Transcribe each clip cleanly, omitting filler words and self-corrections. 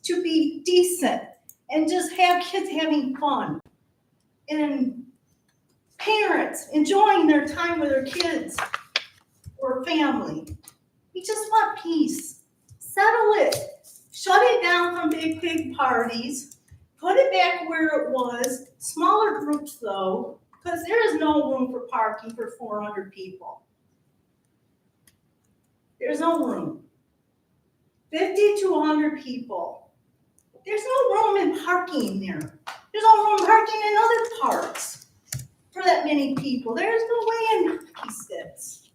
to be decent and just have kids having fun and parents enjoying their time with their kids or family. We just want peace. Settle it. Shut it down from big parties. Put it back where it was. Smaller groups though, because there is no room for parking for 400 people. There's no room. 50 to 100 people. There's no room in parking there. There's no room parking in other parks for that many people. There's no way in P6.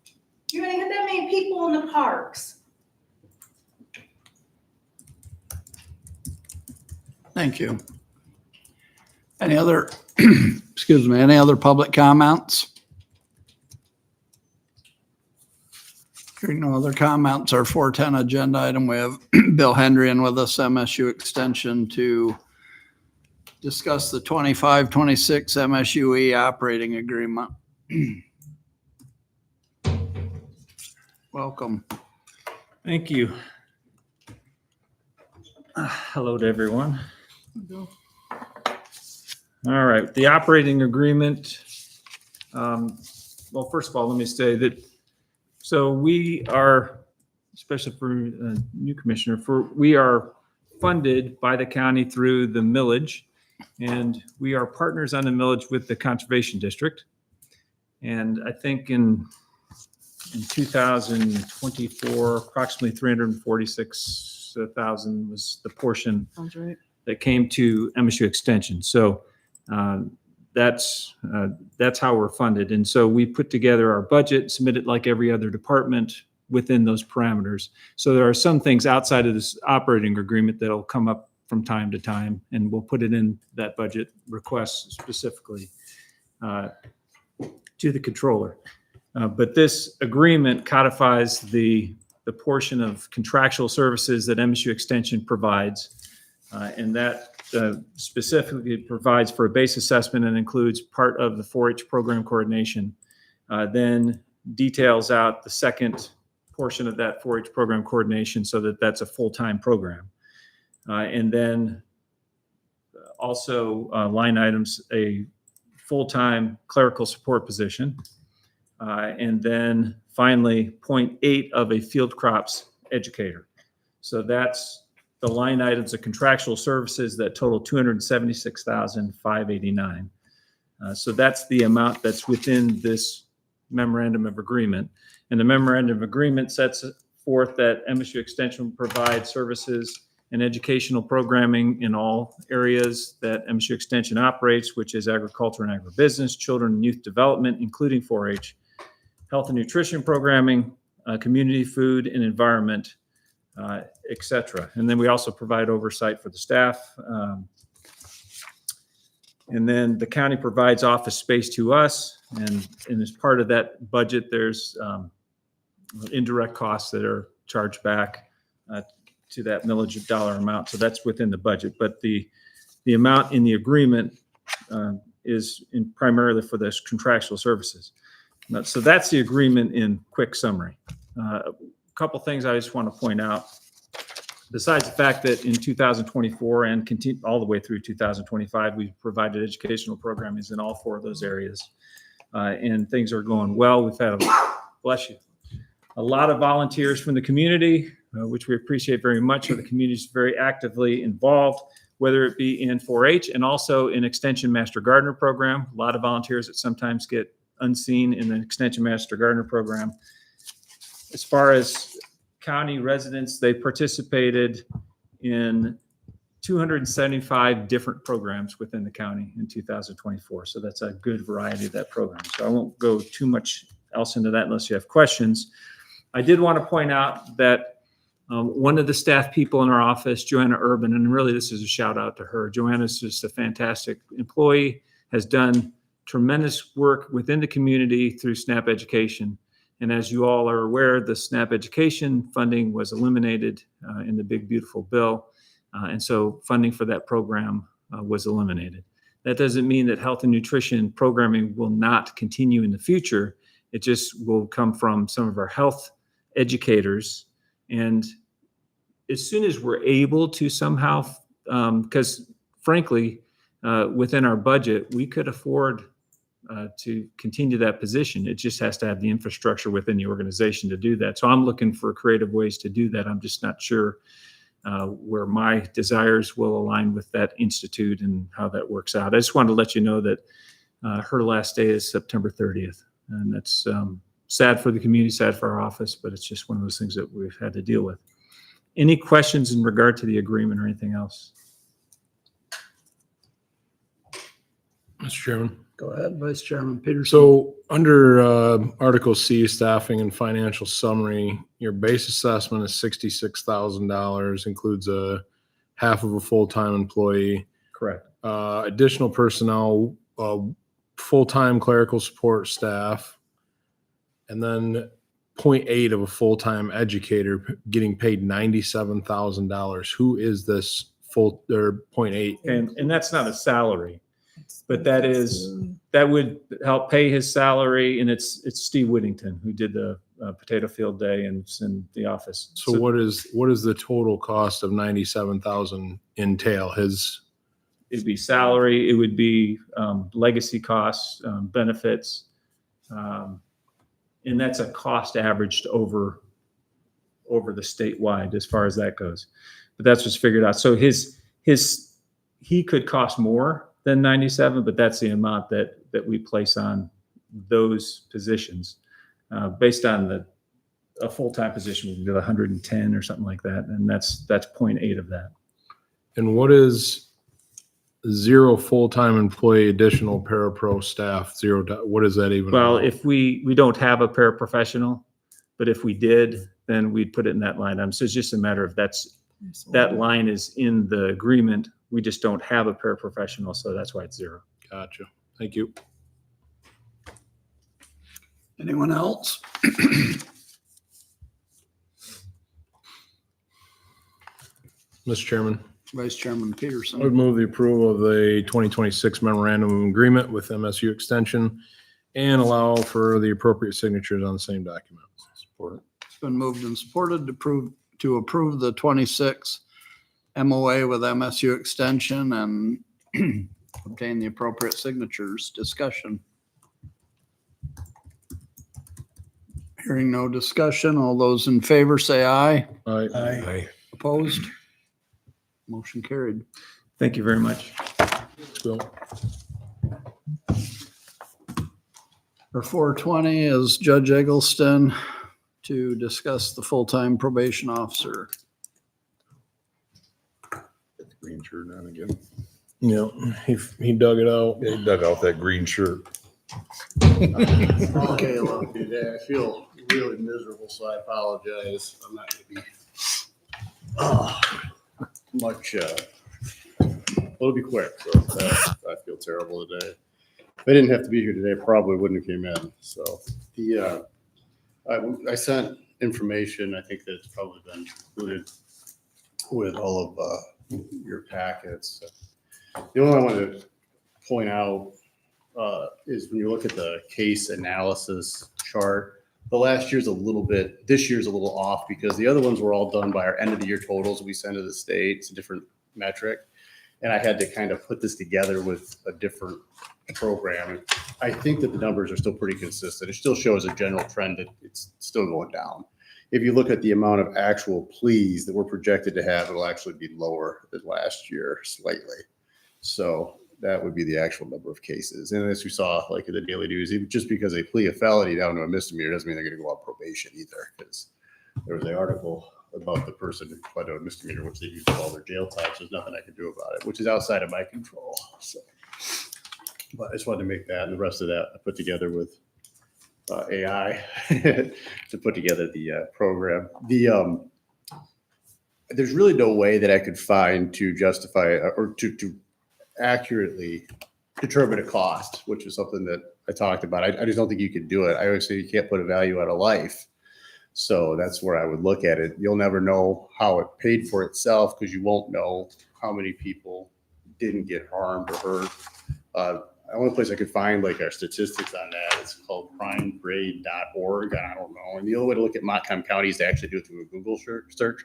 You're gonna get that many people in the parks. Thank you. Any other, excuse me, any other public comments? Hearing no other comments, our 410 agenda item, we have Bill Hendrian with us, MSU Extension, to discuss the 25-26 MSUE operating agreement. Welcome. Thank you. Hello to everyone. All right, the operating agreement. Well, first of all, let me say that, so we are, especially for a new commissioner, we are funded by the county through the millage, and we are partners on the millage with the Conservation District. And I think in 2024, approximately 346,000 was the portion that came to MSU Extension. So that's how we're funded. And so we put together our budget, submit it like every other department within those parameters. So there are some things outside of this operating agreement that'll come up from time to time, and we'll put it in that budget request specifically to the controller. But this agreement codifies the portion of contractual services that MSU Extension provides, and that specifically provides for a base assessment and includes part of the 4-H program coordination, then details out the second portion of that 4-H program coordination so that that's a full-time program. And then also line items, a full-time clerical support position, and then finally 0.8 of a field crops educator. So that's the line items of contractual services that total $276,589. So that's the amount that's within this memorandum of agreement. And the memorandum of agreement sets forth that MSU Extension provides services and educational programming in all areas that MSU Extension operates, which is agriculture and agribusiness, children and youth development, including 4-H, health and nutrition programming, community food and environment, et cetera. And then we also provide oversight for the staff. And then the county provides office space to us. And as part of that budget, there's indirect costs that are charged back to that millage dollar amount. So that's within the budget. But the amount in the agreement is primarily for this contractual services. So that's the agreement in quick summary. A couple things I just want to point out. Besides the fact that in 2024 and continue all the way through 2025, we've provided educational programming in all 4 of those areas, and things are going well. We've had a lot of volunteers from the community, which we appreciate very much. So the community is very actively involved, whether it be in 4-H and also in Extension Master Gardener program. A lot of volunteers that sometimes get unseen in the Extension Master Gardener program. As far as county residents, they participated in 275 different programs within the county in 2024. So that's a good variety of that program. So I won't go too much else into that unless you have questions. I did want to point out that one of the staff people in our office, Joanna Urban, and really this is a shout out to her. Joanna's just a fantastic employee, has done tremendous work within the community through SNAP Education. And as you all are aware, the SNAP Education funding was eliminated in the big, beautiful bill. And so funding for that program was eliminated. That doesn't mean that health and nutrition programming will not continue in the future. It just will come from some of our health educators. And as soon as we're able to somehow, because frankly, within our budget, we could afford to continue that position. It just has to have the infrastructure within the organization to do that. So I'm looking for creative ways to do that. I'm just not sure where my desires will align with that institute and how that works out. I just wanted to let you know that her last day is September 30th. And that's sad for the community, sad for our office, but it's just one of those things that we've had to deal with. Any questions in regard to the agreement or anything else? Mr. Chairman. Go ahead, Vice Chairman Peterson. So under Article C, staffing and financial summary, your base assessment is $66,000, includes a half of a full-time employee. Correct. Additional personnel, full-time clerical support staff, and then 0.8 of a full-time educator getting paid $97,000. Who is this full or 0.8? And that's not a salary, but that would help pay his salary. And it's Steve Whittington who did the potato field day and it's in the office. So what is the total cost of $97,000 entail? It'd be salary, it would be legacy costs, benefits. And that's a cost averaged over the statewide as far as that goes. But that's what's figured out. So he could cost more than 97, but that's the amount that we place on those positions. Based on a full-time position, we can do 110 or something like that. And that's 0.8 of that. And what is zero full-time employee, additional parapro staff, what is that even? Well, about? if we don't have a paraprofessional, but if we did, then we'd put it in that line item. So it's just a matter of that line is in the agreement. We just don't have a paraprofessional, so that's why it's zero. Gotcha. Thank you. Anyone else? Mr. Chairman, Vice Chairman I would Peterson. move the approval of the 2026 memorandum of agreement with MSU Extension and allow for the appropriate signatures on the same document. Support. It's been moved and supported to approve the 26 MOA with MSU Extension and obtain the appropriate signatures. Discussion. Hearing no discussion, all those in favor say aye. Aye. Opposed? Motion carried. Thank you very much. Bill. For 420 is Judge Eggleston to discuss the full-time probation officer. Green shirt on again. Yeah, he dug it out. Yeah, he dug out that green shirt. Okay, look, today I feel really miserable, so I apologize. I'm not gonna be much, it'll be quick, so I feel terrible today. If I didn't have to be here today, I probably wouldn't have came in, so. I sent information, I think that's probably been included with all of your packets. The only one I wanted to point out is when you look at the case analysis chart, this year's a little off because the other ones were all done by our end of the year totals we send to the state. It's a different metric. And I had to kind of put this together with a different program. I think that the numbers are still pretty consistent. It still shows a general trend that it's still going down. If you look at the amount of actual pleas that we're projected to have, it'll actually be lower than last year slightly. So that would be the actual number of cases. And as we saw, like in the Daily News, even just because they plead a felony down to a misdemeanor doesn't mean they're going to go on probation either. Because there was an article about the person who pled to a misdemeanor, which they used all their jail time. So there's nothing I can do about it, which is outside of my control. So, but I just wanted to make that, and the rest of that I put together with AI to put together the program. There's really no way that I could find to justify or to accurately determine a cost, which is something that I talked about. I just don't think you could do it. I always say you can't put a value on a life. So that's where I would look at it. You'll never know how it paid for itself because you won't know how many people didn't get harmed or hurt. The only place I could find like our statistics on that is called crimegrade.org. I don't know. And the only way to look at Montcalm County is to actually do it through a Google search.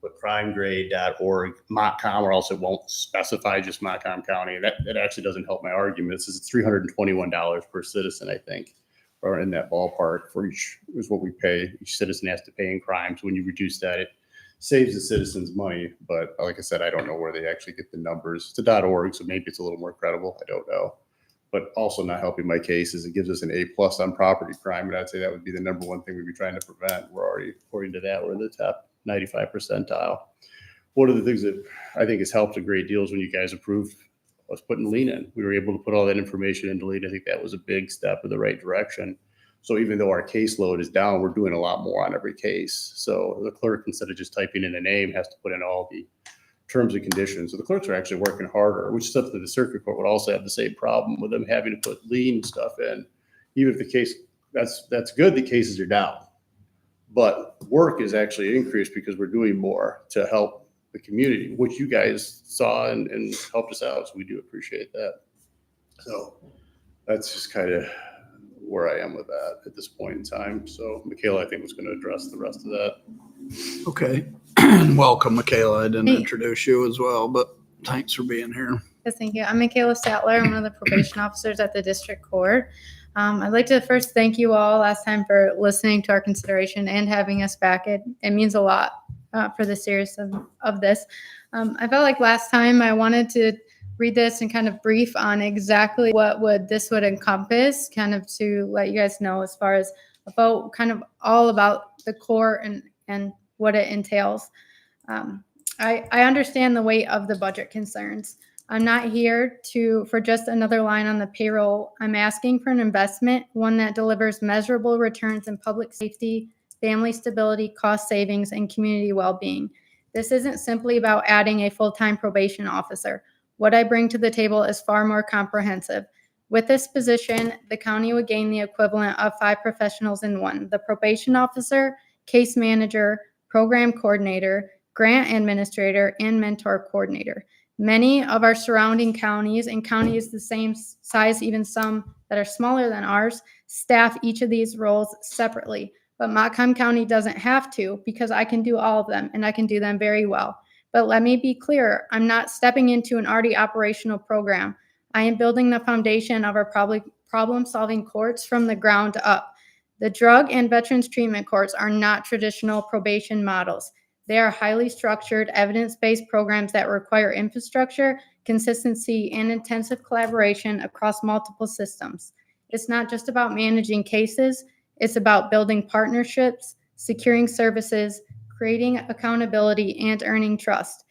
But crimegrade.org, Montcalm, or else it won't specify just Montcalm County. That actually doesn't help my argument. It says it's $321 per citizen, I think, or in that ballpark for each, is what we pay. Each citizen has to pay in crimes. When you reduce that, it saves the citizens money. But like I said, I don't know where they actually get the numbers. It's a .org, so maybe it's a little more credible. I don't know. But also not helping my case is it gives us an A+ on property crime. And I'd say that would be the number one thing we'd be trying to prevent. We're already, according to that, we're in the top 95 percentile. One of the things that I think has helped a great deal is when you guys approved us putting lean in. We were able to put all that information into lean. I think that was a big step in the right direction. So even though our caseload is down, we're doing a lot more on every case. So the clerk, instead of just typing in a name, has to put in all the terms and conditions. So the clerks are actually working harder, which is something that the circuit court would also have the same problem with them having to put lien stuff in. Even if the case, that's good, the cases are down. But work is actually increased because we're doing more to help the community, which you guys saw and helped us out. So we do appreciate that. So that's just kind of where I am with that at this point in time. So Michaela, I think, was going to address the rest of that. Okay. Welcome, Michaela. I didn't Hey. introduce you as well, but thanks for being here. Yes, thank you. I'm Michaela Sattler. I'm one of the probation officers at the district court. I'd like to first thank you all last time for listening to our consideration and having us back. It means a lot for the series of this. I felt like last time I wanted to read this and kind of brief on exactly what this would encompass, kind of to let you guys know as far as about kind of all about the core and what it entails. I understand the weight of the budget concerns. I'm not here for just another line on the payroll. I'm asking for an investment, one that delivers measurable returns in public safety, family stability, cost savings, and community well-being. This isn't simply about adding a full-time probation officer. What I bring to the table is far more comprehensive. With this position, the county would gain the equivalent of 5 professionals in one: the probation officer, case manager, program coordinator, grant administrator, and mentor coordinator. Many of our surrounding counties and counties the same size, even some that are smaller than ours, staff each of these roles separately. But Montcalm County doesn't have to, because I can do all of them and I can do them very well. But let me be clear, I'm not stepping into an already operational program. I am building the foundation of our problem-solving courts from the ground up. The drug and veterans treatment courts are not traditional probation models. They are highly structured, evidence-based programs that require infrastructure, consistency, and intensive collaboration across multiple systems. It's not just about managing cases, it's about building partnerships, securing services, creating accountability, and earning trust.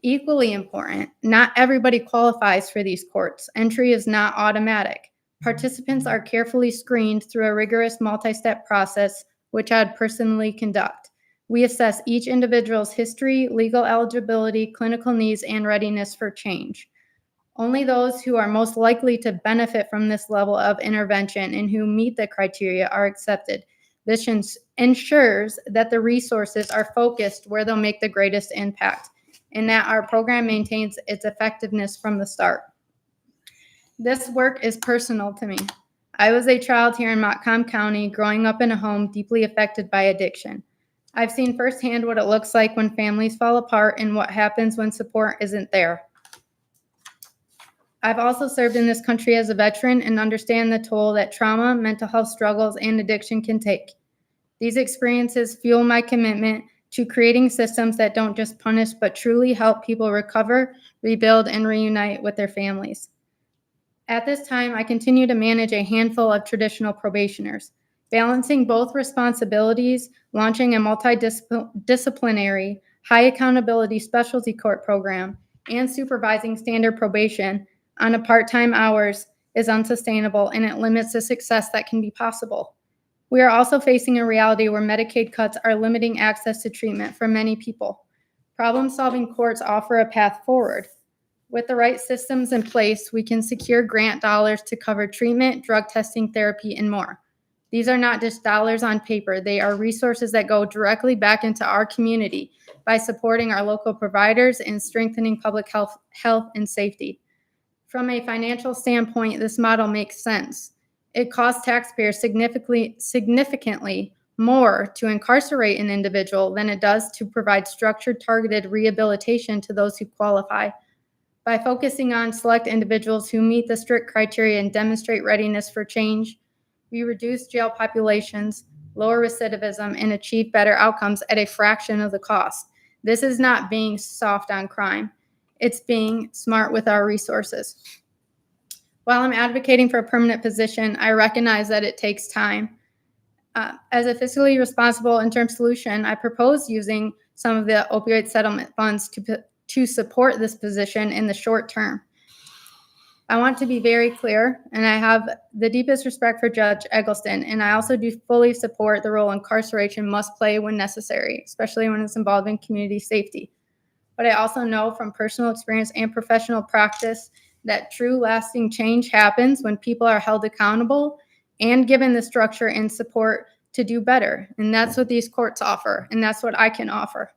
Equally important, not everybody qualifies for these courts. Entry is not automatic. Participants are carefully screened through a rigorous multi-step process, which I'd personally conduct. We assess each individual's history, legal eligibility, clinical needs, and readiness for change. Only those who are most likely to benefit from this level of intervention and who meet the criteria are accepted. This ensures that the resources are focused where they'll make the greatest impact, and that our program maintains its effectiveness from the start. This work is personal to me. I was a child here in Montcalm County, growing up in a home deeply affected by addiction. I've seen firsthand what it looks like when families fall apart and what happens when support isn't there. I've also served in this country as a veteran and understand the toll that trauma, mental health struggles, and addiction can take. These experiences fuel my commitment to creating systems that don't just punish, but truly help people recover, rebuild, and reunite with their families. At this time, I continue to manage a handful of traditional probationers. Balancing both responsibilities, launching a multidisciplinary, high accountability specialty court program, and supervising standard probation on a part-time hours is unsustainable, and it limits the success that can be possible. We are also facing a reality where Medicaid cuts are limiting access to treatment for many people. Problem-solving courts offer a path forward. With the right systems in place, we can secure grant dollars to cover treatment, drug testing, therapy, and more. These are not just dollars on paper. They are resources that go directly back into our community by supporting our local providers and strengthening public health and safety. From a financial standpoint, this model makes sense. It costs taxpayers significantly more to incarcerate an individual than it does to provide structured, targeted rehabilitation to those who qualify. By focusing on select individuals who meet the strict criteria and demonstrate readiness for change, we reduce jail populations, lower recidivism, and achieve better outcomes at a fraction of the cost. This is not being soft on crime. It's being smart with our resources. While I'm advocating for a permanent position, I recognize that it takes time. As a fiscally responsible interim solution, I propose using some of the opioid settlement funds to support this position in the short term. I want to be very clear, and I have the deepest respect for Judge Eggleston, and I also do fully support the role incarceration must play when necessary, especially when it's involving community safety. But I also know from personal experience and professional practice that true lasting change happens when people are held accountable and given the structure and support to do better. And that's what these courts offer, and that's what I can offer.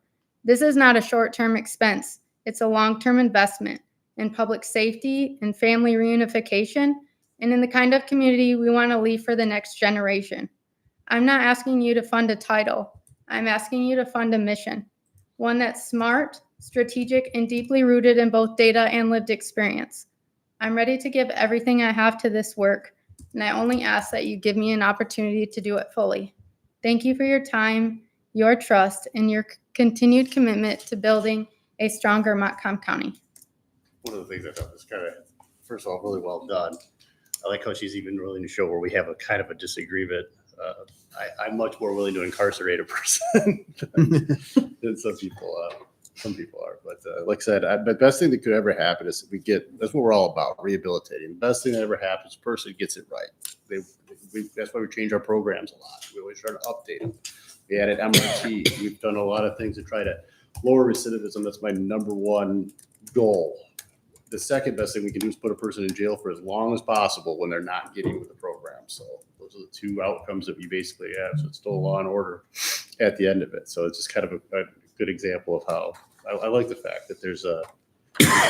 This is not a short-term expense. It's a long-term investment in public safety and family reunification, and in the kind of community we want to leave for the next generation. I'm not asking you to fund a title. I'm asking you to fund a mission, one that's smart, strategic, and deeply rooted in both data and lived experience. I'm ready to give everything I have to this work, and I only ask that you give me an opportunity to do it fully. Thank you for your time, your trust, and your continued commitment to building a stronger Montcalm County. One of the things I thought was kind of, first of all, really well done. I like how she's even willing to show where we have a kind of a disagreement. I'm much more willing to incarcerate a person than some people are. But like I said, the best thing that could ever happen is that's what we're all about, rehabilitating. The best thing that ever happens, the person gets it right. That's why we change our programs a lot. We always try to update them. We added MRT. We've done a lot of things to try to lower recidivism. That's my number one goal. The second best thing we can do is put a person in jail for as long as possible when they're not getting with the program. So those are the two outcomes that we basically have. So it's still law and order at the end of it. So it's just kind of a good example of how I like the fact that there's a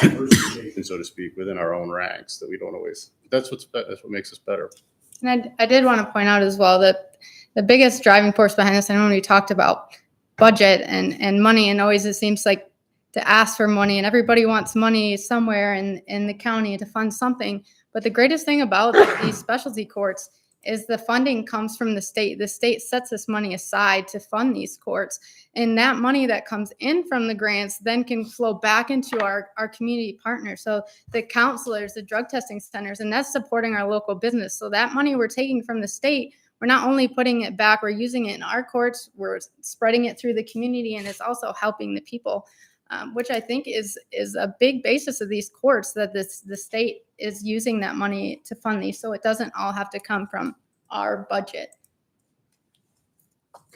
diversification, so to speak, within our own ranks that we don't always. That's what makes us better. And I did want to point out as well that the biggest driving force behind this, I know when we talked about budget and money, and always it seems like to ask for money, and everybody wants money somewhere in the county to fund something. But the greatest thing about these specialty courts is the funding comes from the state. The state sets this money aside to fund these courts. And that money that comes in from the grants then can flow back into our community partners. So the counselors, the drug testing centers, and that's supporting our local business. So that money we're taking from the state, we're not only putting it back, we're using it in our courts, we're spreading it through the community, and it's also helping the people. Which I think is a big basis of these courts, that the state is using that money to fund these, so it doesn't all have to come from our budget.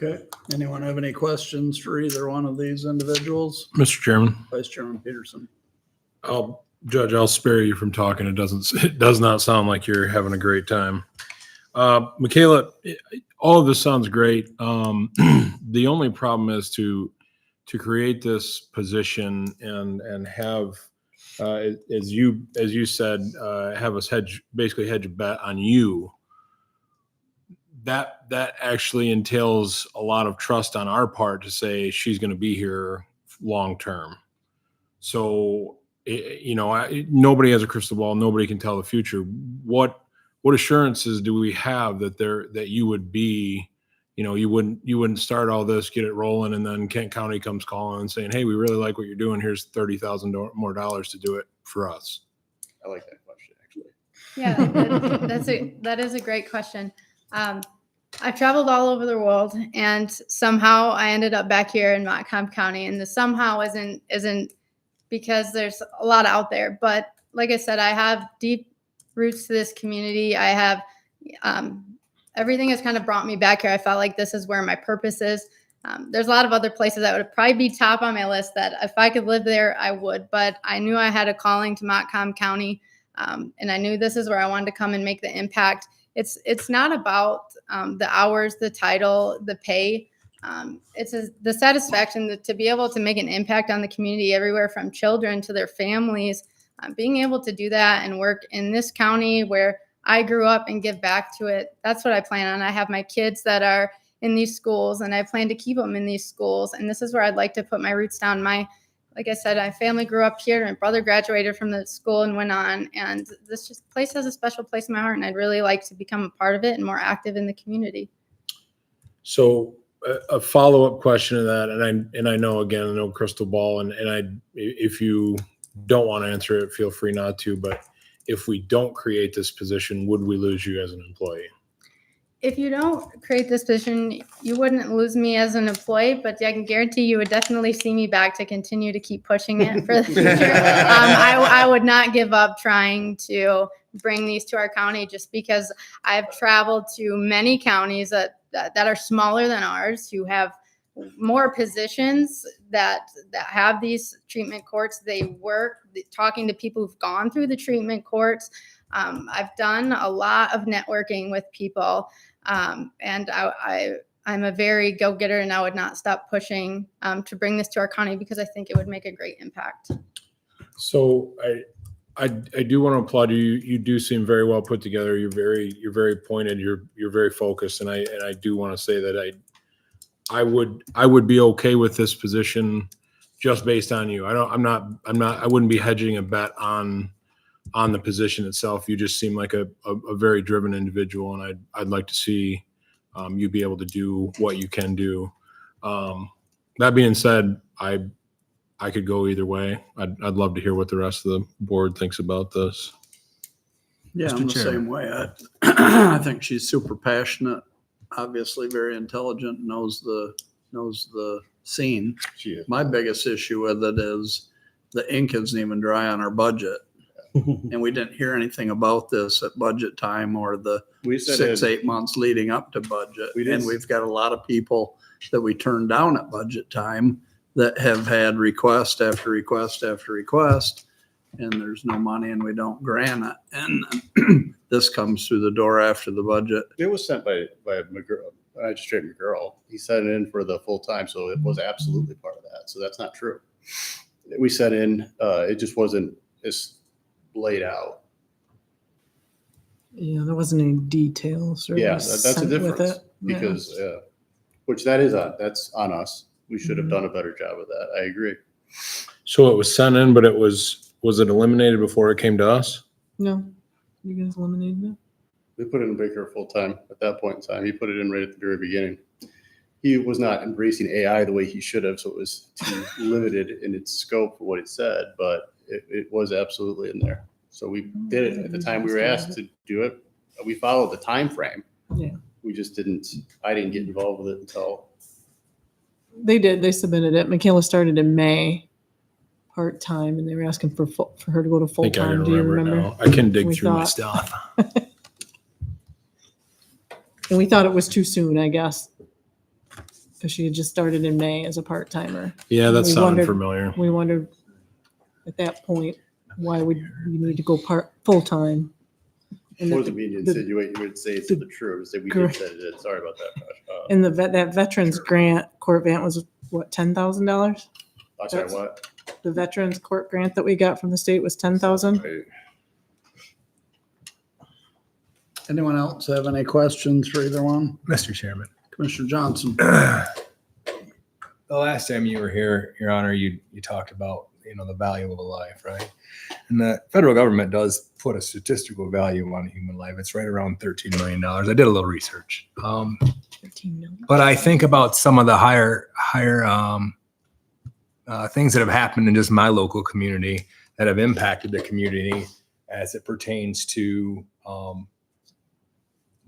Okay. Anyone have any questions for either one of these individuals? Mr. Chairman, Vice Chairman Peterson. Judge, I'll spare you from talking. It does not sound like you're having a great time. Michaela, all of this sounds great. The only problem is to create this position and have, as you said, have us basically hedge a bet on you. That actually entails a lot of trust on our part to say she's going to be here long term. So, nobody has a crystal ball. Nobody can tell the future. What assurances do we have that you would be? You wouldn't start all this, get it rolling, and then Kent County comes calling and saying, "Hey, we really like what you're doing. Here's $30,000 more to do it for us." I like that question, actually. Yeah, that is a great question. I've traveled all over the world, and somehow I ended up back here in Montcalm County. And the somehow isn't because there's a lot out there, but like I said, I have deep roots to this community. I have everything has kind of brought me back here. I felt like this is where my purpose is. There's a lot of other places that would probably be top on my list that if I could live there, I would. But I knew I had a calling to Montcalm County, and I knew this is where I wanted to come and make the impact. It's not about the hours, the title, the pay. It's the satisfaction to be able to make an impact on the community everywhere from children to their families. Being able to do that and work in this county where I grew up and give back to it. That's what I plan on. I have my kids that are in these schools, and I plan to keep them in these schools. And this is where I'd like to put my roots down. Like I said, my family grew up here. My brother graduated from the school and went on, and this place has a special place in my heart, and I'd really like to become a part of it and more active in the community. So a follow-up question to that, and I know, again, I know crystal ball, and if you don't want to answer it, feel free not to, but if we don't create this position, would we lose you as an employee? If you don't create this position, you wouldn't lose me as an employee, but I can guarantee you would definitely see me back to continue to keep pushing it for the future. I would not give up trying to bring these to our county, just because I've traveled to many counties that are smaller than ours, who have more positions that have these treatment courts. They work talking to people who've gone through the treatment courts. I've done a lot of networking with people, and I'm a very go-getter, and I would not stop pushing to bring this to our county, because I think it would make a great impact. So I do want to applaud you. You do seem very well put together. You're very pointed. You're very focused, and I do want to say that I would be okay with this position just based on you. I wouldn't be hedging a bet on the position itself. You just seem like a very driven individual, and I'd like to see you be able to do what you can do. That being said, I could go either way. I'd love to hear what the rest of the board thinks about this. Yeah, Mr. I'm the Chairman. same way. I think she's super passionate, obviously very intelligent, knows the scene. She is. My biggest issue with it is the ink isn't even dry on our budget. And we didn't hear anything about this at budget time or the We said 6-8 months leading up to budget. We did- And we've got a lot of people that we turned down at budget time that have had request after request after request, and there's no money and we don't grant it. And this comes through the door after the budget. It was sent by Magistrate McGurl. He sent it in for the full time, so it was absolutely part of that. So that's not true. We sent in, it just wasn't as laid out. Yeah, there wasn't any details. Or Yeah, was that's a sent with difference it. Yeah. because, which that's on us. We should have done a better job of that. I agree. So it was sent in, but was it eliminated before it came to us? No, you guys eliminated it. We put in Baker full time at that point in time. He put it in right at the very beginning. He was not embracing AI the way he should have, so it was too limited in its scope for what it said, but it was absolutely in there. So we did it at the time we were asked to do it. We followed the time frame. Yeah. We just I didn't get involved with it until They did. They submitted it. Michaela started in May, part-time, and they were asking for her to go to I think I full-time. can Do you remember it remember? now. I can dig We through my thought- stuff. And we thought it was too soon, I guess, because she had just started in May as a part-timer. Yeah, that We sounded wondered- familiar. We wondered at that point, why would we need to go full-time? And that wasn't being the- insinuated. You would say it's the truth. Say we did Correct. say it. Sorry about that, Josh. And that veterans grant, court grant was what, $10,000? I'll tell you what. The veterans court grant that we got from the state was 10,000. Anyone else have any questions for either one? Mr. Chairman, Commissioner Johnson? the last time you were here, Your Honor, you talked about, the value of a life, right? And the federal government does put a statistical value on a human life. It's right around $13 million. I did a little research. 13 million. But I think about some of the higher things that have happened in just my local community that have impacted the community as it pertains to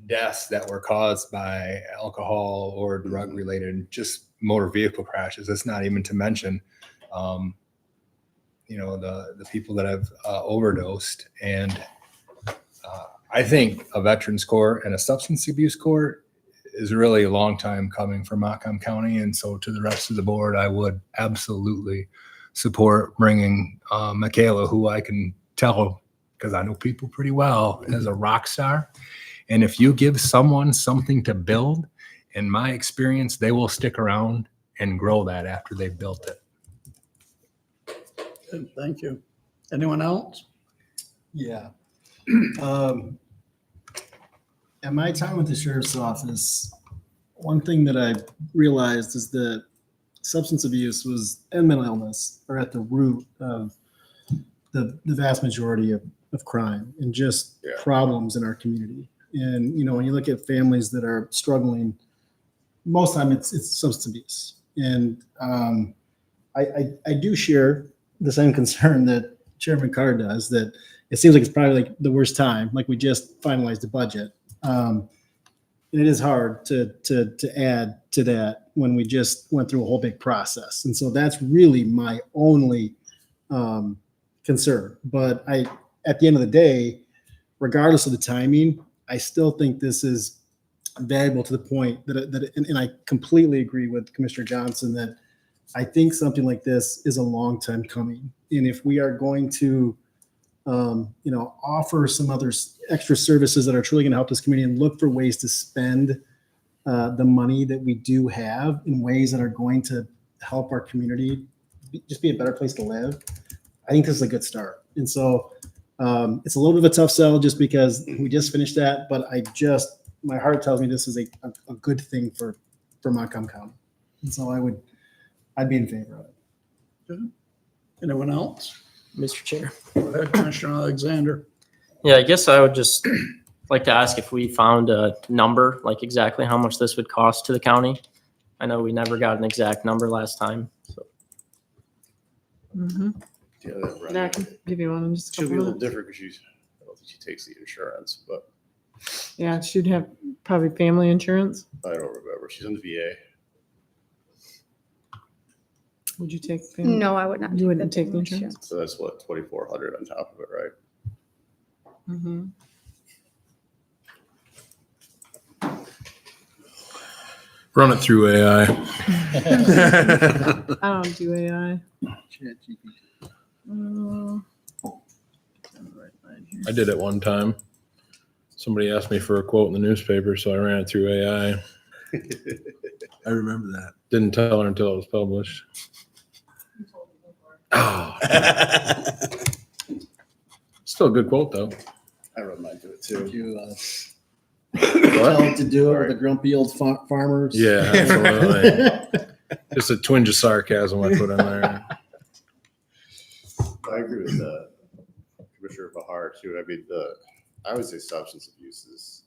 deaths that were caused by alcohol or drug related, just motor vehicle crashes. That's not even to mention, the people that have overdosed. And I think a veterans court and a substance abuse court is really a long time coming for Macomb County. And so to the rest of the board, I would absolutely support bringing Michaela, who I can tell, because I know people pretty well, as a rock star. And if you give someone something to build, in my experience, they will stick around and grow that after they've built it. Good, thank you. Anyone else? Yeah. At my time with the sheriff's office, one thing that I realized is that substance abuse and mental illness are at the root of the vast majority of crime and just problems in our community. And, you know, when you look at families that are struggling, most of the time it's substance abuse. And I do share the same concern that Chairman Carr does, that it seems like it's probably like the worst time, like we just finalized the budget. And it is hard to add to that when we just went through a whole big process. And so that's really my only concern. But at the end of the day, regardless of the timing, I still think this is valuable to the point and I completely agree with Commissioner Johnson that I think something like this is a long time coming. And if we are going to, offer some other extra services that are truly going to help this community and look for ways to spend the money that we do have in ways that are going to help our community just be a better place to live, I think this is a good start. And so it's a little bit of a tough sell just because we just finished that, but my heart tells me this is a good thing for Montcalm County. And so I'd be in favor of it. Anyone else? Mr. Chair. Go ahead, Commissioner Alexander. Yeah, I guess I would just like to ask if we found a number, like exactly how much this would cost to the county. I know we never got an exact number last time. So Mm-hmm. Yeah, that And I can give you one in just a she'll be a couple little minutes. different because I don't think she takes the insurance, but Yeah, she'd have probably family insurance. I don't remember. She's in the VA. Would you take family? No, I would not. You wouldn't the take the family insurance? So that's what, 2,400 on top of it, right? Mm-hmm. Run it through AI. I don't do AI. I did it one time. Somebody asked me for a quote in the newspaper, so I ran it through AI. I remember that. Didn't tell her until it was published. Oh. Still a good quote though. I wrote mine to it too. You tell them to do it with the grumpy old farmers. Yeah, absolutely. Just a twinge of sarcasm I put in there. I agree with Commissioner Bahar too. I mean, I would say substance abuse is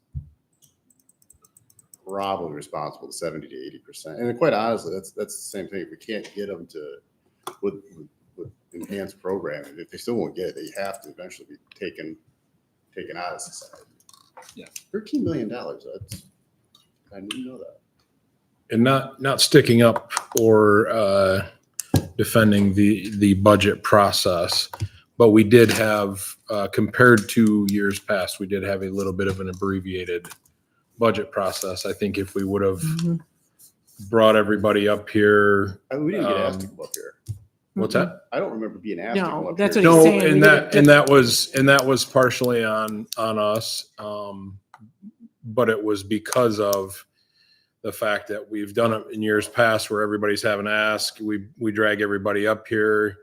probably responsible to 70 to 80%. And quite honestly, that's the same thing. If we can't get them to with enhanced programming, if they still won't get it, they have to eventually be taken out of society. Yeah. $13 million. I didn't know that. And not sticking up or defending the budget process, but we did have, compared to years past, we did have a little bit of an abbreviated budget process. I think if we would have brought everybody up here. We didn't get asked to come up here. What's that? I don't remember being asked to come No, up that's here. what he's No, saying. and that was partially on us. But it was because of the fact that we've done it in years past where everybody's having to ask, we drag everybody up here.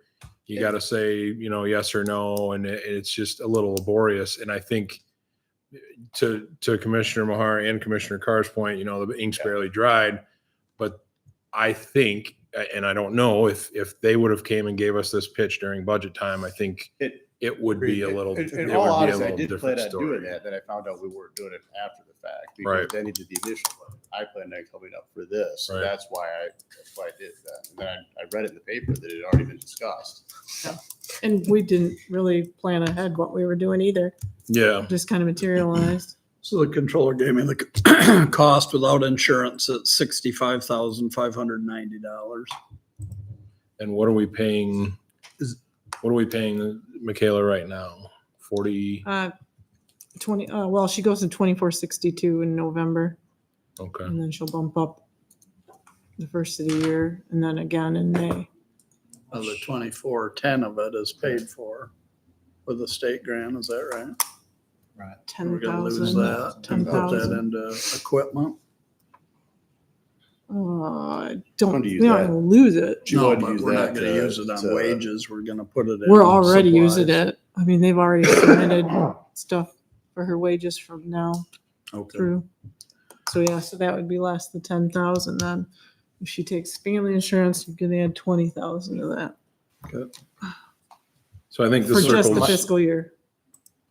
You got to say, yes or no. And it's just a little laborious. And I think to Commissioner Mahar and Commissioner Carr's point, the ink's barely dried, but I think, and I don't know if they would have came and gave us this pitch during budget time, I think it would be a little, it would In be all a honesty, I little did plan different on doing story. that. Then I found out we weren't doing it after the fact. Right. Because then he did the initial one. I planned on coming up for this. So Right. that's why I did that. And then I read it in the paper that it had already been discussed. And we didn't really plan ahead what we were doing either. Yeah. Just kind of materialized. So the controller gave me the cost without insurance at $65,590. And what are we paying? What are we paying Michaela right now? 40. 20. Well, she goes to 2462 in November, Okay. and then she'll bump up the first of the year, and then again in May. Of the 2410 of it is paid for with the state grant, is that right? We're gonna lose 10,000. that and put that 10,000. into equipment. Don't Fun to we use don't that. wanna lose it? She No, wanted to but use we're not that gonna to- use it on to- wages. We're gonna put it in. We're already using supplies. it. I mean, they've already submitted stuff for her wages from now Okay. through. So yeah, so that would be less than 10,000 then. If she takes family insurance, you can add 20,000 to that So I think for this just the circles. fiscal year.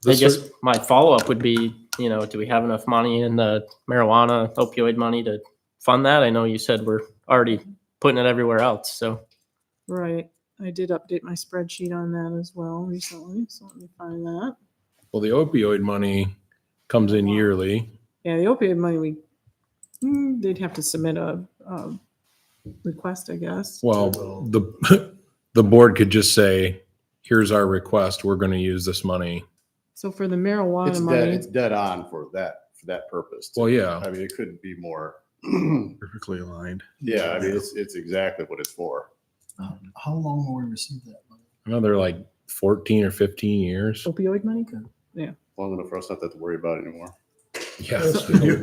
I guess my follow-up would be, do we have enough money in the marijuana opioid money to fund that? I know you said we're already putting it everywhere else, so. Right. I did update my spreadsheet on that as well recently, so let me find that. Well, the opioid money comes in yearly. Yeah, the opioid money, they'd have to submit a request, I guess. Well, the board could just say, here's our request. We're going to use this money. So for the marijuana It's money, dead on for that purpose. Well, yeah. I mean, it couldn't be more. Perfectly aligned. Yeah, I mean, it's exactly what it's for. How long will we receive that money? Another like 14 or 15 years. opioid money? Long enough for us not to have to worry about it anymore. Yeah.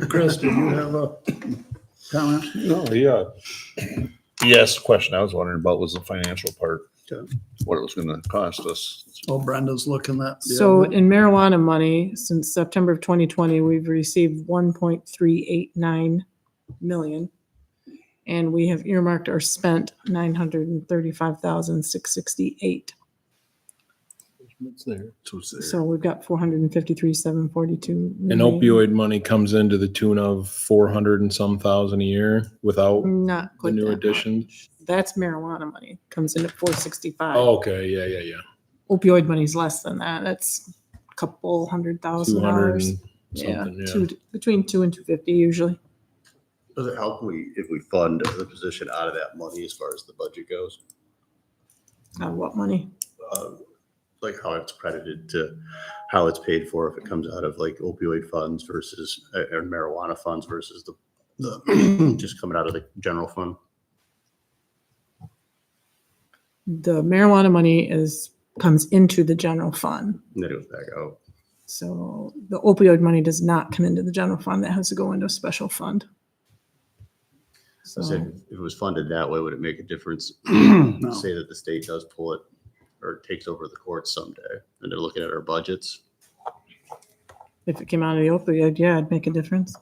Chris, did you have a comment? No, yeah. Yes, question I was wondering about was the financial part. Okay. What it was gonna cost us. Oh, Brenda's looking at. the So other- in marijuana money, since September of 2020, we've received 1.389 million. And we have earmarked or spent 935,668. It's there. So it's there. So we've got 453,742. And opioid money comes into the tune of 400 and some thousand a year without Not the quite new that addition. much. That's marijuana money, comes in at 465. Oh, okay. Yeah. Opioid money's less than that. That's a couple $100,000. 200 and Yeah, something. Yeah. between 2 and 250 usually. Does it help if we fund the position out of that money as far as the budget goes? What money? Like how it's credited to how it's paid for, if it comes out of like opioid funds versus or marijuana funds versus the just coming out of the general fund. The marijuana money comes into the general fund. And then it goes back out. So the opioid money does not come into the general fund. That has to go into a special fund. So So if it was funded that way, would it make a difference? No. Say that the state does pull it or takes over the courts someday and they're looking at our budgets. if it came out of the opioid, yeah, it'd make a difference.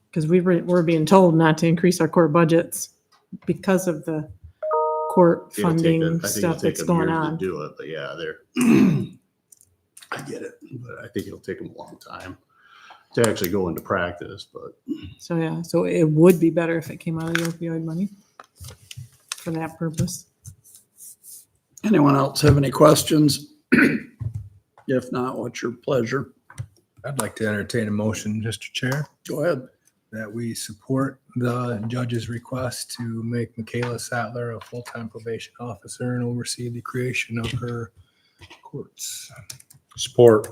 Because we're being told not to increase our court budgets because of the court It'll take funding I think it'll stuff take that's them going years to on. do it, but yeah, I get it, but I think it'll take them a long time to actually go into practice, but So yeah, so it would be better if it came out of the opioid money for that purpose. Anyone else have any questions? If not, what's your pleasure? I'd like to entertain a motion, Mr. Chair, Go ahead. that we support the judge's request to make Michaela Sattler a full-time probation officer and oversee the creation of her courts. Support.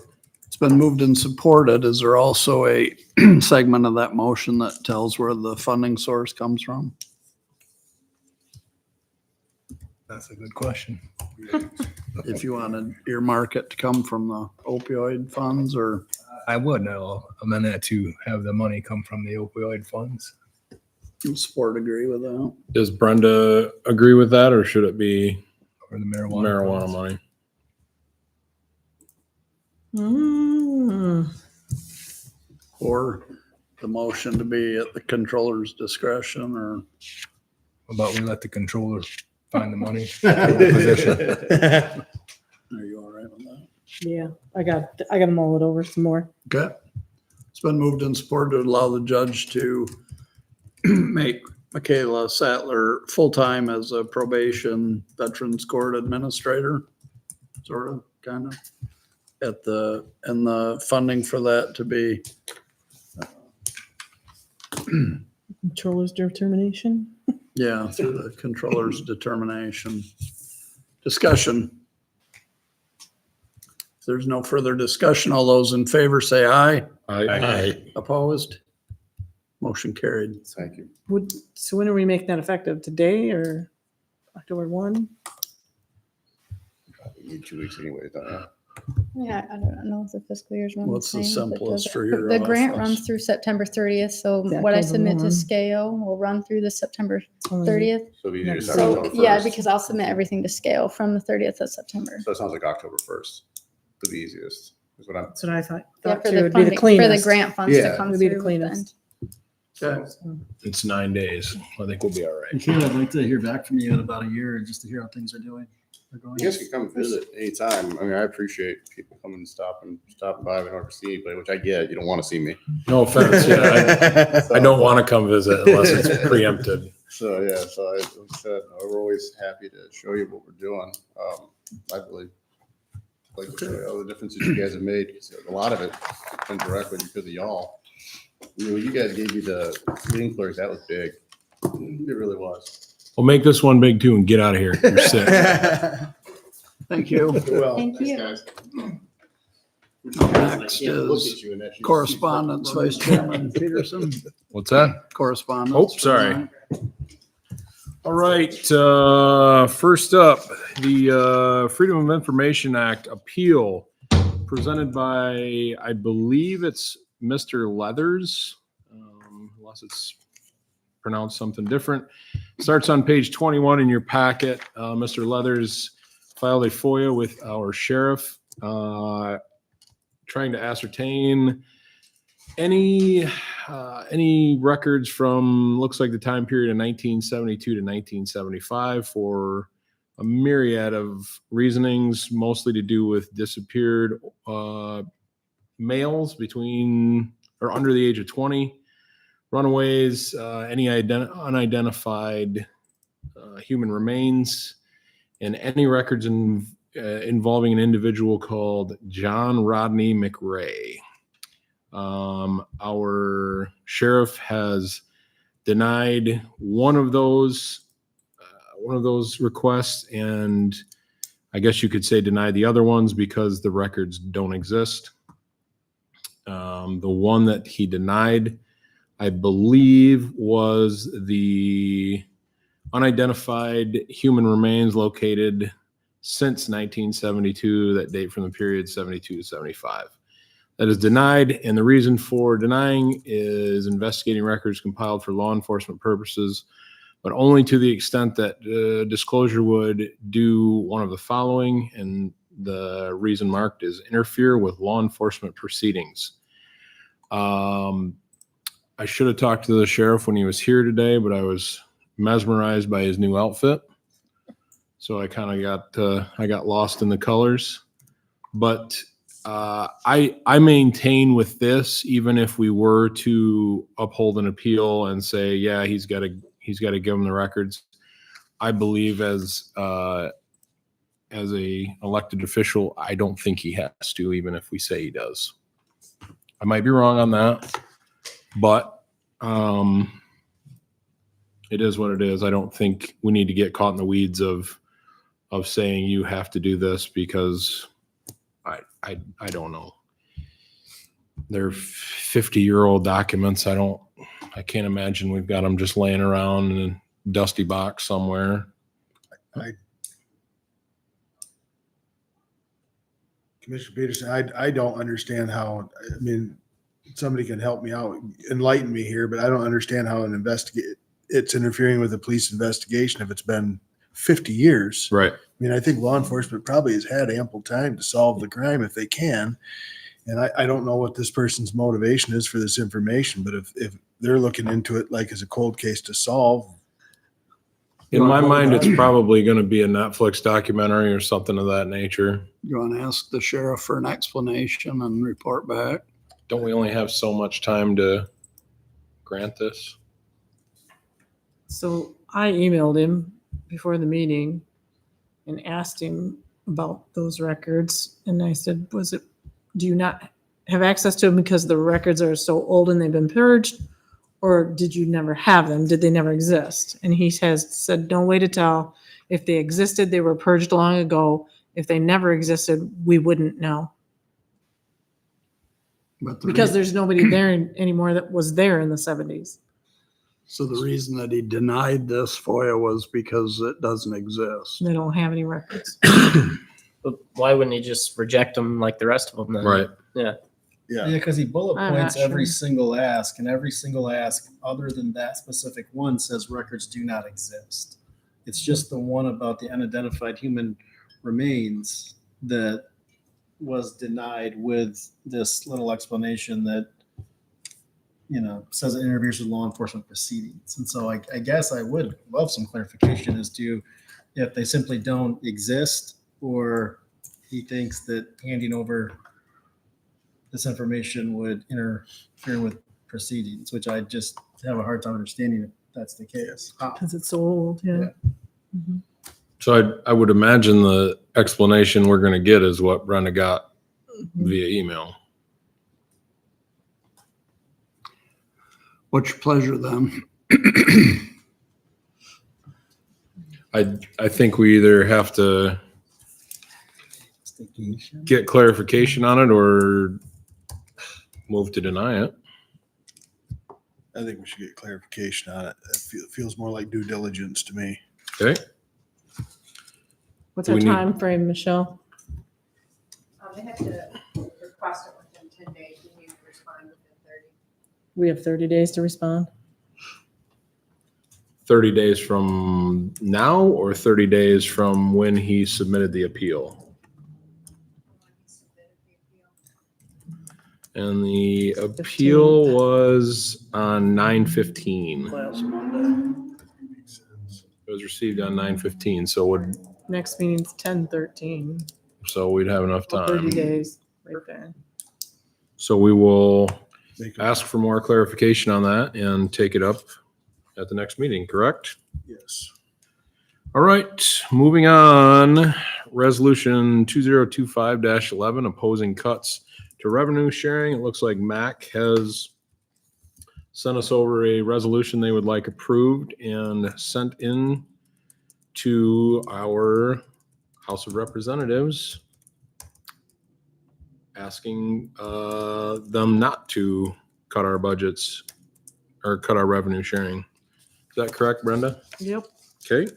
It's been moved and supported. Is there also a segment of that motion that tells where the funding source comes from? That's a good question. If you want to earmark it to come from the opioid funds or? I would know, amend that to have the money come from the opioid funds. Support agree with that. Does Brenda agree with that or should it be Or the marijuana. marijuana funds. money? Or the motion to be at the controller's discretion or? How about we let the controller find the money? for the position? Are you all right with that? Yeah, I got to mull it over some more. Okay. It's been moved and supported to allow the judge to make Michaela Sattler full-time as a probation veterans court administrator, sort of, kind of, and the funding for that to be, Controller's determination. yeah, through the controller's determination. Discussion. If there's no further discussion, all those in favor say aye. Aye. Opposed? Motion carried. thank you. So when are we making that effective? Today or October 1? We need 2 weeks anyway, don't we? Yeah, I don't know if the fiscal year's run the What's the same, but simplest does- for your The grant office? runs through September 30th, so Yeah, what I October submit to 1. SCAO will run through the September 30th. So we need to start So, October yeah, 1st. because I'll submit everything to SCAO from the 30th of September. So it sounds like October 1st would be easiest. is what I'm. That's what I thought. Yeah, thought for too. the It'd be the funding, for the cleanest. grant funds to Yeah. come It'd be the through. then. cleanest. Okay. It's 9 days. I think we'll be all right. Ken, I'd like to hear back from you in about a year just to hear how things are doing. Are going. You guys can come visit anytime. I mean, I appreciate people coming and stopping by in order to see anybody, which I get. You don't want to see me. No offense. Yeah, I don't want to come visit unless it's preempted. So yeah, so like I said, we're always happy to show you what we're doing. I really like to show you all the differences you guys have made. 'Cause a lot of it has been directly because of y'all. You know, you guys gave me the clean clerks. That was big. It really was. We'll make this one big too and get out of here. You're sick. Thank you. Well, Thank thanks, you. guys. Next is correspondence, Vice Chairman Peterson. What's that? Correspondence. Oh, for sorry. tonight. All right. First up, the Freedom of Information Act appeal presented by, I believe it's Mr. Leathers, unless it's pronounced something different. Starts on page 21 in your packet. Mr. Leathers filed a FOIA with our sheriff, trying to ascertain any records from, looks like the time period of 1972 to 1975 for a myriad of reasonings, mostly to do with disappeared males between or under the age of 20, runaways, any unidentified human remains, and any records involving an individual called John Rodney McRae. Our sheriff has denied one of those requests, and I guess you could say denied the other ones because the records don't exist. The one that he denied, I believe, was the unidentified human remains located since 1972 that date from the period 72 to 75. That is denied, and the reason for denying is investigating records compiled for law enforcement purposes, but only to the extent that disclosure would do one of the following, and the reason marked is interfere with law enforcement proceedings. I should have talked to the sheriff when he was here today, but I was mesmerized by his new outfit. So I kind of got lost in the colors. But I maintain with this, even if we were to uphold an appeal and say, yeah, he's got to give him the records. I believe as a elected official, I don't think he has to, even if we say he does. I might be wrong on that, but it is what it is. I don't think we need to get caught in the weeds of saying you have to do this because I don't know. They're 50-year-old documents. I can't imagine we've got them just laying around in a dusty box somewhere. Commissioner Peterson, I don't understand how, I mean, somebody can help me out, enlighten me here, but I don't understand how it's interfering with a police investigation if it's been 50 years. Right. I mean, I think law enforcement probably has had ample time to solve the crime if they can. And I don't know what this person's motivation is for this information, but if they're looking into it like as a cold case to solve. In my mind, it's probably going to be a Netflix documentary or something of that nature. You want to ask the sheriff for an explanation and report back? Don't we only have so much time to grant this? So I emailed him before the meeting and asked him about those records. And I said, do you not have access to them because the records are so old and they've been purged? Or did you never have them? Did they never exist? And he has said, no way to tell. If they existed, they were purged long ago. If they never existed, we wouldn't know. Because there's nobody there anymore that was there in the 70s. So the reason that he denied this FOIA was because it doesn't exist. They don't have any records. But why wouldn't he just reject them like the rest of them then? Right. Yeah. Yeah, because he bullet I'm points not every sure. single ask, and every single ask other than that specific one says records do not exist. It's just the one about the unidentified human remains that was denied with this little explanation that, says it interferes with law enforcement proceedings. And so I guess I would love some clarification as to if they simply don't exist, or he thinks that handing over this information would interfere with proceedings, which I just have a hard time understanding if that's the case. Because it's so old, yeah. Mhm. So I would imagine the explanation we're going to get is what Brenda got via email. What's your pleasure then? I think we either have to get clarification on it or move to deny it. I think we should get clarification on it. It feels more like due diligence to me. Okay. What's Do our we need- time frame, Michelle? They have to request it within 10 days. You need to respond within 30. We have 30 days to respond. 30 days from now or 30 days from when he submitted the appeal? And the appeal was on 9/15. Last Monday. It was received on 9/15, so Next meeting's 10/13. we'd have enough 30 time. days right there. So we will Make a- ask for more clarification on that and take it up at the next meeting, correct? Yes. All right, moving on. Resolution 2025-11, opposing cuts to revenue sharing. It looks like MAC has sent us over a resolution they would like approved and sent in to our House of Representatives, asking them not to cut our budgets or cut our revenue sharing. Is that correct, Brenda? Yep. Okay.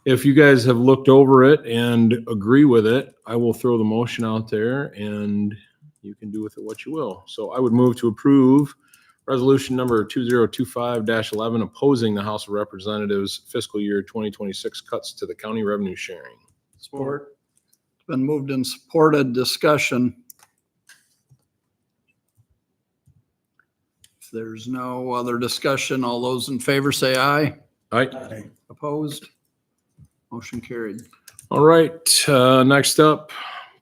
If you guys have looked over it and agree with it, I will throw the motion out there and you can do with it what you will. So I would move to approve resolution number 2025-11, opposing the House of Representatives fiscal year 2026 cuts to the county revenue sharing. Support. It's been moved and supported. Discussion. If there's no other discussion, all those in favor say aye. All right. Opposed? Motion carried. All right. Next up,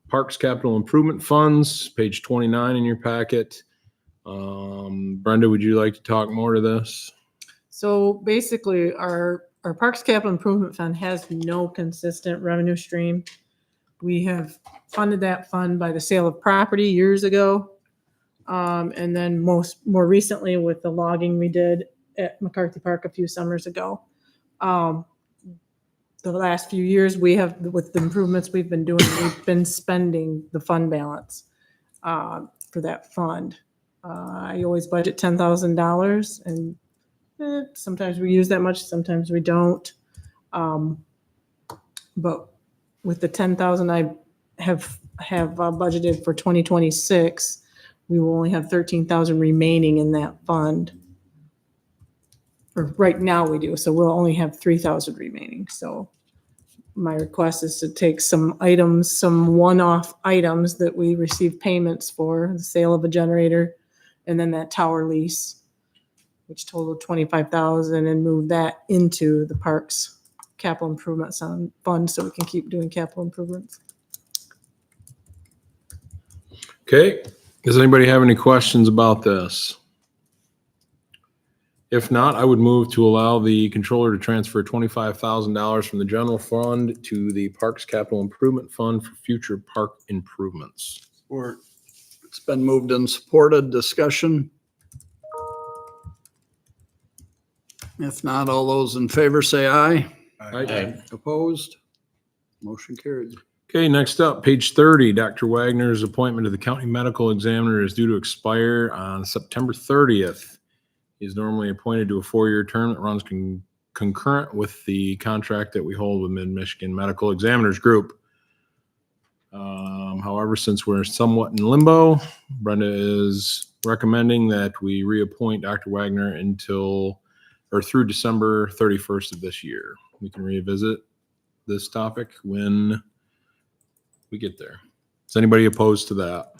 Parks Capital Improvement Funds, page 29 in your packet. Brenda, would you like to talk more to this? So basically, our Parks Capital Improvement Fund has no consistent revenue stream. We have funded that fund by the sale of property years ago. And then more recently with the logging we did at McCarthy Park a few summers ago. The last few years, we have, with the improvements we've been doing, we've been spending the fund balance for that fund. I always budget $10,000, and sometimes we use that much, sometimes we don't. But with the 10,000 I have budgeted for 2026, we will only have 13,000 remaining in that fund. Or right now we do, so we'll only have 3,000 remaining. So my request is to take some items, some one-off items that we receive payments for, the sale of a generator, and then that tower lease, which totaled 25,000, and move that into the Parks Capital Improvements Fund so we can keep doing capital improvements. Okay. Does anybody have any questions about this? If not, I would move to allow the controller to transfer $25,000 from the general fund to the Parks Capital Improvement Fund for future park improvements. Or it's been moved and supported. Discussion. If not, all those in favor say aye. Aye. Opposed? Motion carried. Okay, next up, page 30, Dr. Wagner's appointment to the county medical examiner is due to expire on September 30th. He's normally appointed to a 4-year term that runs concurrent with the contract that we hold with Mid-Michigan Medical Examiners Group. However, since we're somewhat in limbo, Brenda is recommending that we reappoint Dr. Wagner through December 31st of this year. We can revisit this topic when we get there. Is anybody opposed to that?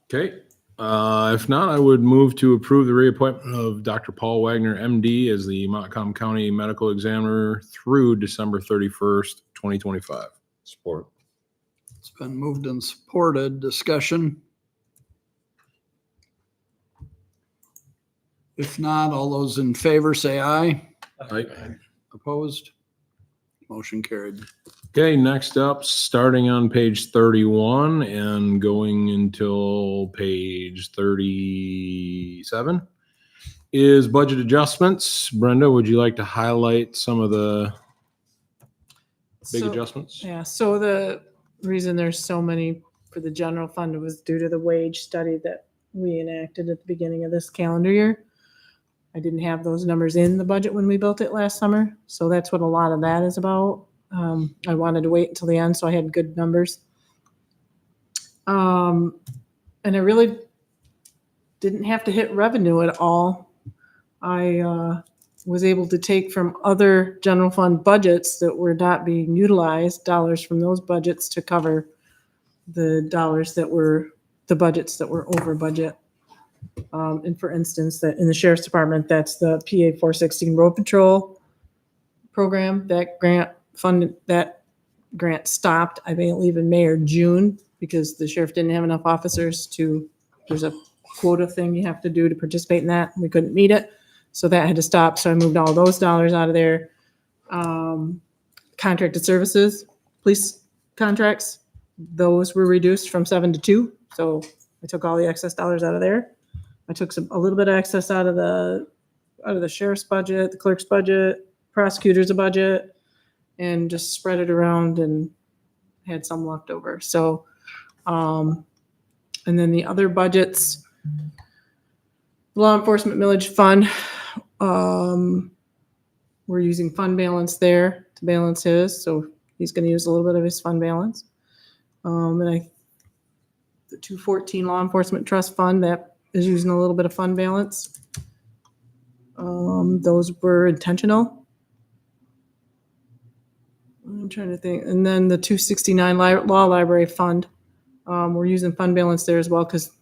Okay, if not, I would move to approve the reappointment of Dr. Paul Wagner, MD, as the Montcalm County Medical Examiner through December 31st, 2025. Support. It's been moved and supported. Discussion? If not, all those in favor say aye. Aye. Opposed? Motion carried. Okay, next up, starting on page 31 and going until page 37 is budget adjustments. Brenda, would you like to highlight some of the big So- adjustments? Yeah, so the reason there's so many for the general fund was due to the wage study that we enacted at the beginning of this calendar year. I didn't have those numbers in the budget when we built it last summer, so that's what a lot of that is about. I wanted to wait until the end, so I had good numbers. And I really didn't have to hit revenue at all. I was able to take from other general fund budgets that were not being utilized, dollars from those budgets to cover the dollars that were, the budgets that were over budget. And for instance, that in the sheriff's department, that's the PA 416 road patrol program. That grant stopped, I believe, in May or June because the sheriff didn't have enough officers to, there's a quota thing you have to do to participate in that. We couldn't meet it. So that had to stop. So I moved all those dollars out of there. Contracted services, police contracts, those were reduced from 7 to 2. So I took all the excess dollars out of there. I took a little bit of excess out of the sheriff's budget, the clerk's budget, prosecutor's budget, and just spread it around and had some left over. So, and then the other budgets, law enforcement millage fund, we're using fund balance there to balance his. So he's going to use a little bit of his fund balance. And the 214 law enforcement trust fund, that is using a little bit of fund balance. Those were intentional. I'm trying to think. And then the 269 law library fund, we're using fund balance there as well because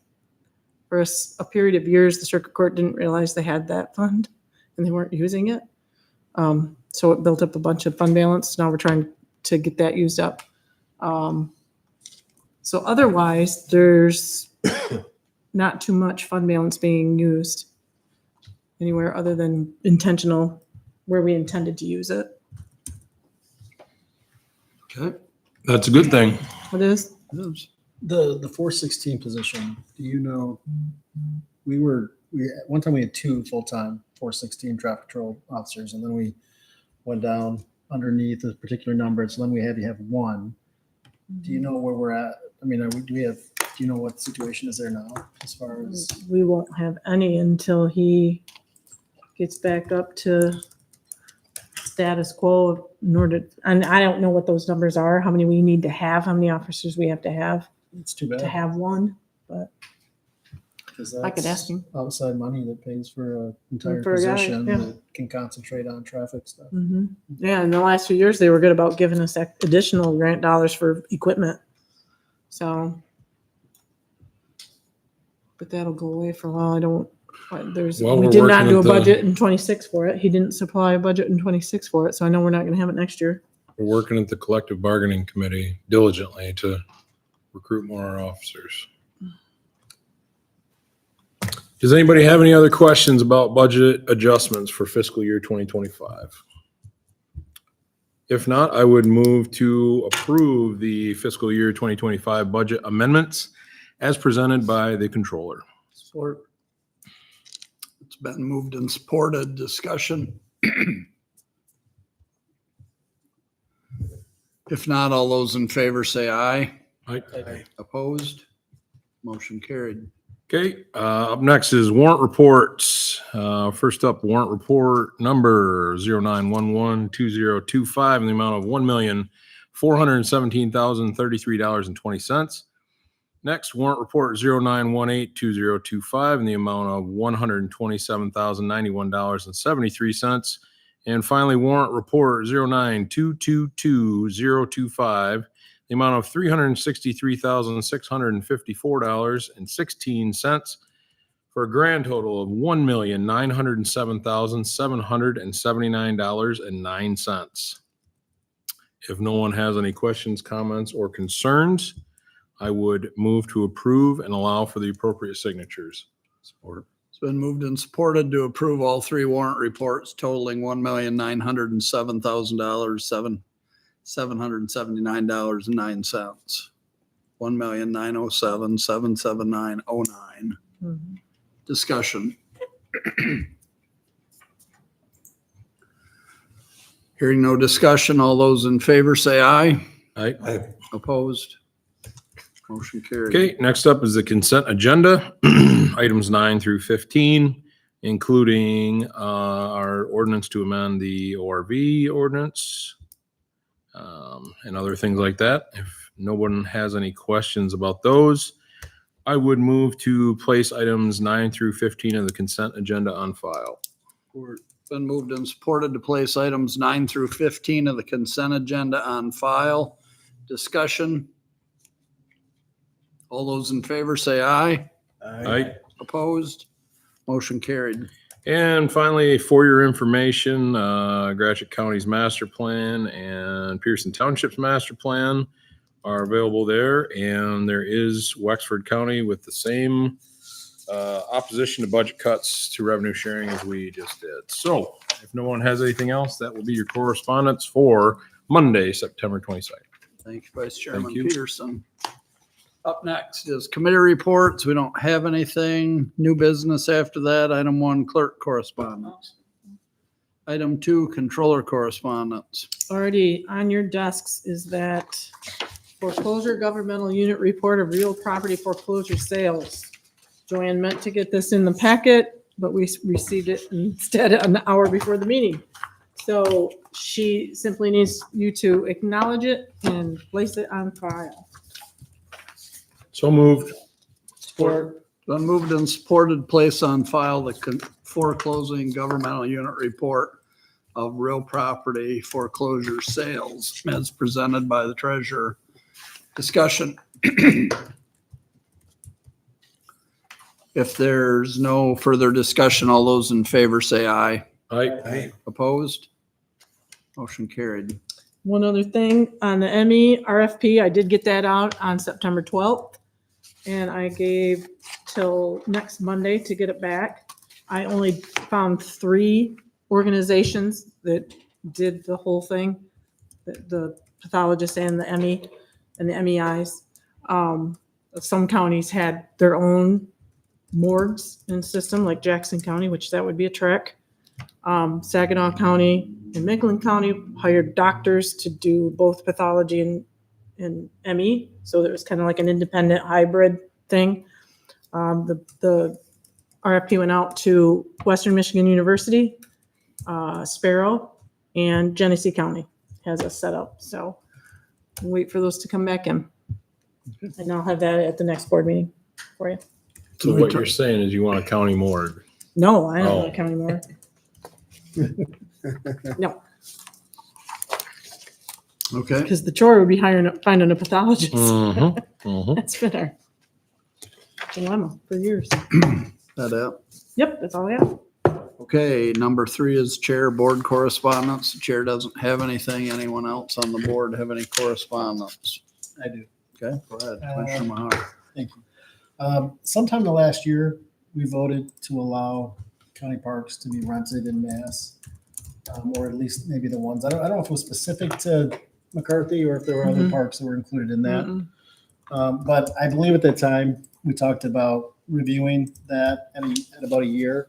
for a period of years, the circuit court didn't realize they had that fund and they weren't using it. So it built up a bunch of fund balance. Now we're trying to get that used up. So otherwise, there's not too much fund balance being used anywhere other than intentional where we intended to use it. Okay. That's a good thing. It is. The 416 position, do you know, one time we had 2 full-time 416 traffic patrol officers, and then we went down underneath a particular number, so then we had to have 1. Do you know where we're at? I mean, do you know what the situation is there now as far as? We won't have any until he gets back up to status quo in order, and I don't know what those numbers are, how many we need to have, how many officers we have to have It's too bad. to have one, but 'Cause I could ask that's him. outside money that pays for an entire For a guy, position yeah. that can concentrate on traffic stuff. Yeah, in the last few years, they were good about giving us additional grant dollars for equipment. So, but that'll go away for a while. Well, we we're did not working do a at the- budget in 26 for it. He didn't supply a budget in 26 for it. So I know we're not going to have it next year. We're working at the collective bargaining committee diligently to recruit more officers. Does anybody have any other questions about budget adjustments for fiscal year 2025? If not, I would move to approve the fiscal year 2025 budget amendments as presented by the controller. Support. It's been moved and supported. Discussion? If not, all those in favor say aye. Aye. Opposed? Motion carried. Okay, up next is warrant reports. First up, warrant report number 09112025 in the amount of $1,417,033.20. Next, warrant report 09182025 in the amount of $127,091.73. And finally, warrant report 09222025 the amount of $363,654.16 for a grand total of $1,907,779.09. If no one has any questions, comments, or concerns, I would move to approve and allow for the appropriate signatures. Support. It's been moved and supported to approve all three warrant reports totaling $1,907,779.09. $1,907,779.09. Mhm. Discussion. Hearing no discussion, all those in favor say aye. Aye. Opposed? Motion carried. Okay, next up is the consent agenda, items 9 through 15, including our ordinance to amend the ORV ordinance and other things like that. If no one has any questions about those, I would move to place items 9 through 15 of the consent agenda on file. It's been moved and supported to place items 9 through 15 of the consent agenda on file. Discussion. All those in favor say aye. Aye. Opposed? Motion carried. And finally, for your information, Gratiot County's master plan and Pearson Township's master plan are available there. And there is Wexford County with the same opposition to budget cuts to revenue sharing as we just did. So if no one has anything else, that will be your correspondence for Monday, September 22nd. Thank you, Vice Chairman you. Peterson. Up next is committee reports. We don't have anything. New business after that. Item 1, clerk correspondence. Item 2, controller correspondence. Already on your desks is that foreclosure governmental unit report of real property foreclosure sales. Joanne meant to get this in the packet, but we received it instead an hour before the meeting. So she simply needs you to acknowledge it and place it on file. So moved. Support. Been moved and supported, place on file the foreclosing governmental unit report of real property foreclosure sales as presented by the treasurer. Discussion. If there's no further discussion, all those in favor say aye. Aye. Opposed? Motion carried. One other thing on the ME RFP, I did get that out on September 12th. And I gave till next Monday to get it back. I only found 3 organizations that did the whole thing, the pathologists and the ME and the MEIs. Some counties had their own morgues and system, like Jackson County, which that would be a trek. Saginaw County and Midland County hired doctors to do both pathology and ME. So it was kind of like an independent hybrid thing. The RFP went out to Western Michigan University, Sparrow, and Genesee County has a setup. So we'll wait for those to come back in. And I'll have that at the next board meeting for you. So what you're saying is you want a county morgue? No, I don't Oh. want a county more. No, Okay. because the chore would be finding a pathologist. Mm-hmm. Mm-hmm. That's been our dilemma for years. That it? Yep, that's all I have. Okay, number 3 is chair board correspondence. The chair doesn't have anything. Anyone else on the board have any correspondence? I do. Okay, go ahead, Commissioner Mahar. Thank you. Sometime in the last year, we voted to allow county parks to be rented in mass, or at least maybe the ones. I don't know if it was specific to McCarthy or if there were other parks that were included in that. But I believe at that time, we talked about reviewing that at about a year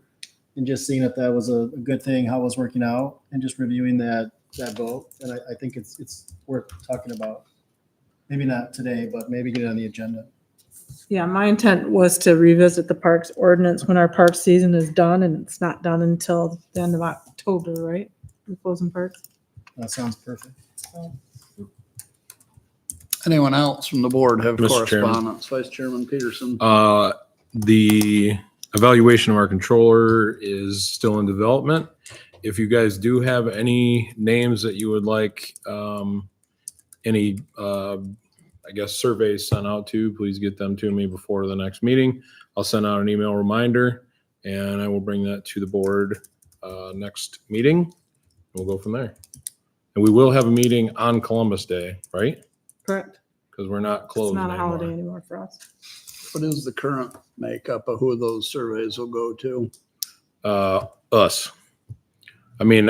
and just seeing if that was a good thing, how it was working out, and just reviewing that vote. And I think it's worth talking about. Maybe not today, but maybe get it on the agenda. Yeah, my intent was to revisit the parks ordinance when our park season is done, and it's not done until the end of October, right? We're closing parks. That sounds perfect. Anyone else from the board have Mr. Chairman. correspondence? Vice Chairman Peterson. The evaluation of our controller is still in development. If you guys do have any names that you would like, any I guess, surveys sent out to, please get them to me before the next meeting. I'll send out an email reminder and I will bring that to the board next meeting. We'll go from there. And we will have a meeting on Columbus Day, right? Correct. Because we're not It's closed not a holiday anymore. anymore for us. What is the current makeup of who those surveys will go to? Us. I mean,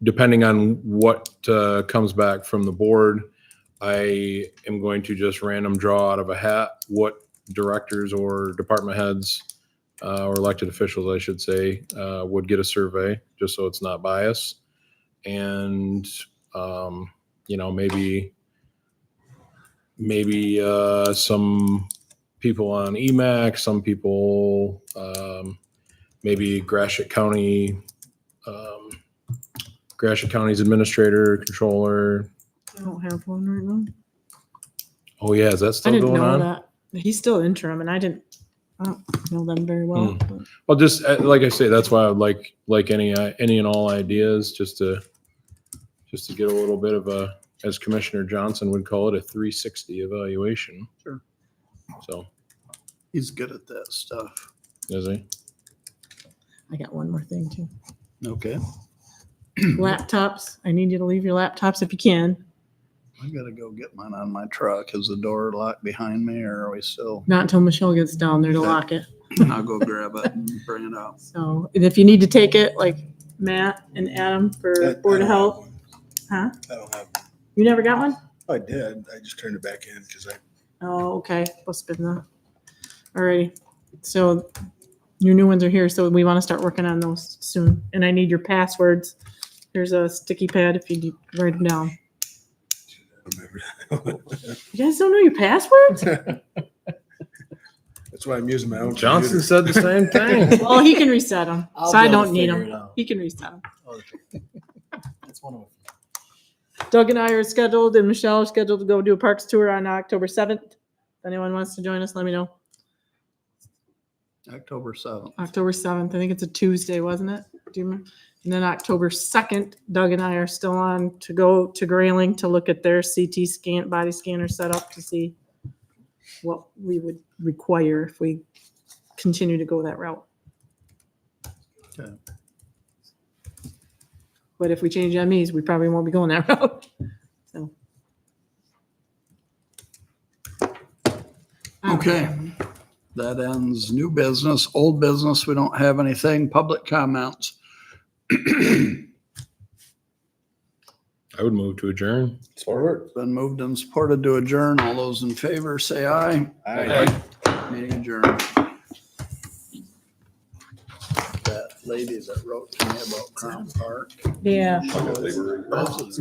depending on what comes back from the board, I am going to just random draw out of a hat what directors or department heads or elected officials, I should say, would get a survey, just so it's not biased. And, maybe some people on EMAC, some people, maybe Gratiot County's administrator, controller. I don't have one right now. Oh yeah, is that I still didn't going know on? that. He's still interim and I don't know them very well. but- Well, just like I say, that's why I would like any and all ideas, just to get a little bit of a, as Commissioner Johnson would call it, a 360 evaluation. Sure. So, He's good at that stuff. is he? I got one more thing too. Okay. Laptops. I need you to leave your laptops if you can. I gotta go get mine on my truck. Is the door locked behind me or are we still? Not until Michelle gets down there to lock it. I'll go grab it and bring it out. So, and if you need to take it, like Matt and Adam for Board of Health. Huh? I don't have, You never got one? I did. I just turned it back in because Oh, okay. Must have been the. Alrighty. So your new ones are here, so we want to start working on those soon. And I need your passwords. Here's a sticky pad if you need to write them down. You guys don't know your passwords? That's why I'm using my own. Johnson computer. said the same thing. Well, he can reset them, I'll so I be able don't to need figure them. it out. He can reset them. That's one of them. Doug and I are scheduled, and Michelle are scheduled to go do a parks tour on October 7th. If anyone wants to join us, let me know. October 7th. October 7th. I think it's a Tuesday, wasn't it? Do you remember? And then October 2nd, Doug and I are still on to go to Grayling to look at their CT scan, body scanner setup to see what we would require if we continue to go that route. Okay. But if we change MEs, we probably won't be going that route. So. Okay. That ends new business. Old business, we don't have anything. Public comments. I would move to adjourn. Forward. Been moved and supported to adjourn. All those in favor say aye. Aye. Meeting adjourned. That lady that wrote to me about Crown Park. Yeah. Residents